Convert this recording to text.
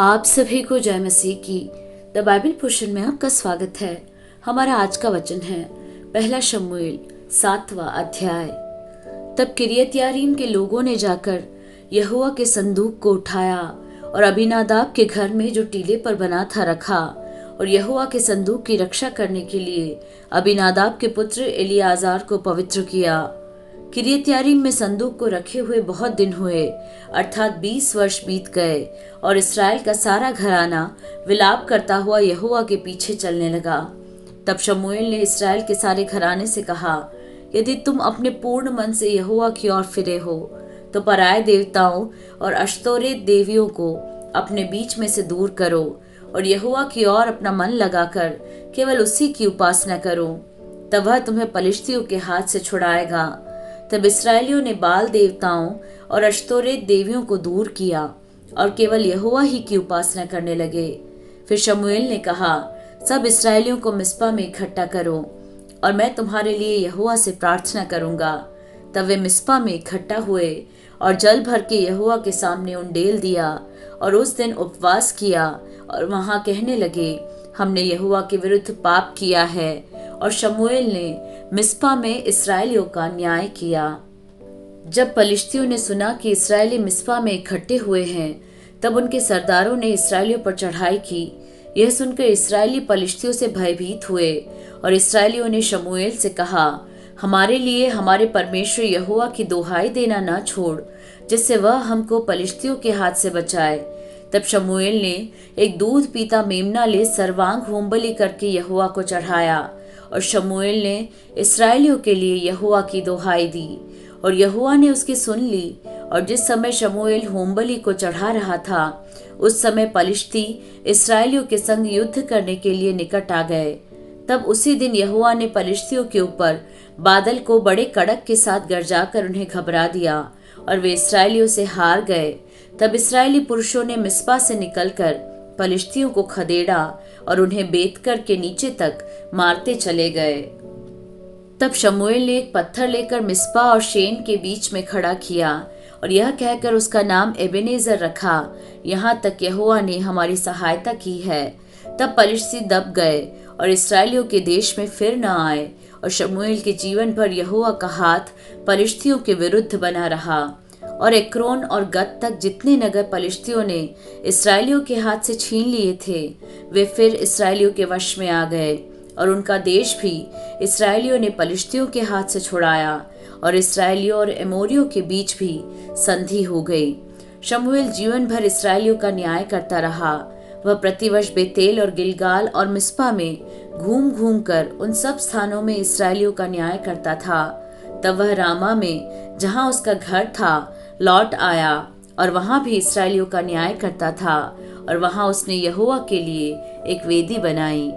आप सभी को जय मसीह की द बाइबल पोर्शन में आपका स्वागत है। हमारा आज का वचन है पहला शमूएल 7वां अध्याय। तब किरियत यारीम के लोगों ने जाकर यहोवा के संदूक को उठाया और अबीनादाब के घर में जो टीले पर बना था रखा, और यहोवा के संदूक की रक्षा करने के लिए अबीनादाब के पुत्र एलियाजार को पवित्र किया। किरियत यारीम में संदूक को रखे हुए बहुत दिन हुए, अर्थात 20 वर्ष बीत गए, और इस्राएल का सारा घराना विलाप करता हुआ यहोवा के पीछे चलने लगा। तब शमूएल ने इस्राएल के सारे घराने से कहा, यदि तुम अपने पूर्ण मन से यहोवा की ओर फिरे हो तो पराये देवताओं और अश्तोरेत देवियों को अपने बीच में से दूर करो और यहोवा की ओर अपना मन लगाकर केवल उसी की उपासना करो, तब वह तुम्हें पलिश्तियों के हाथ से छुड़ाएगा। तब इस्राएलियों ने बाल देवताओं और अश्तोरेत देवियों को दूर किया और केवल यहोवा ही की उपासना करने लगे। फिर शमूएल ने कहा, सब इस्राएलियों को मिस्पा में इकट्ठा करो और मैं तुम्हारे लिए यहोवा से प्रार्थना करूंगा। तब वे मिस्पा में इकट्ठा हुए और जल भर के यहोवा के सामने उंडेल दिया और उस दिन उपवास किया और वहां कहने लगे, हमने यहोवा के विरुद्ध पाप किया है। और शमूएल ने मिस्पा में इस्राएलियों का न्याय किया। जब पलिश्तियों ने सुना कि इस्राएली मिस्पा में इकट्ठे हुए हैं, तब उनके सरदारों ने इस्राएलियों पर चढ़ाई की। यह सुनकर इस्राएली पलिश्तियों से भयभीत हुए और इस्राएलियों ने शमूएल से कहा, हमारे लिए हमारे परमेश्वर यहोवा की दुहाई देना न छोड़, जिससे वह हमको पलिश्तियों के हाथ से बचाए। तब शमूएल ने एक दूध पीता मेमना ले सर्वांग होमबलि करके यहोवा को चढ़ाया, और शमूएल ने इस्राएलियों के लिए यहोवा की दुहाई दी और यहोवा ने उसकी सुन ली। और जिस समय शमूएल होमबलि को चढ़ा रहा था, उस समय पलिश्ती इस्राएलियों के संग युद्ध करने के लिए निकट आ गए। तब उसी दिन यहोवा ने पलिश्तियों के ऊपर बादल को बड़े कड़क के साथ गरजाकर उन्हें घबरा दिया और वे इस्राएलियों से हार गए। तब इस्राएली पुरुषों ने मिस्पा से निकलकर पलिश्तियों को खदेड़ा और उन्हें बेतकर के नीचे तक मारते चले गए। तब शमूएल ने एक पत्थर लेकर मिस्पा और शेन के बीच में खड़ा किया और यह कहकर उसका नाम एबेनेजर रखा, यहाँ तक यहोवा ने हमारी सहायता की है। तब पलिश्ती दब गए और इस्राएलियों के देश में फिर न आए, और शमूएल के जीवन भर यहोवा का हाथ पलिश्तियों के विरुद्ध बना रहा। और एक्रोन और गत तक जितने नगर पलिश्तियों ने इस्राएलियों के हाथ से छीन लिए थे, वे फिर इस्राएलियों के वश में आ गए, और उनका देश भी इस्राएलियों ने पलिश्तियों के हाथ से छुड़ाया, और इस्राएलियों और एमोरियों के बीच भी संधि हो गई। शमूएल जीवन भर इस्राएलियों का न्याय करता रहा। वह प्रतिवर्ष बेतेल और गिलगाल और मिस्पा में घूम घूम कर उन सब स्थानों में इस्राएलियों का न्याय करता था। तब वह रामा में, जहाँ उसका घर था, लौट आया और वहां भी इस्राएलियों का न्याय करता था, और वहां उसने यहोवा के लिए एक वेदी बनाई।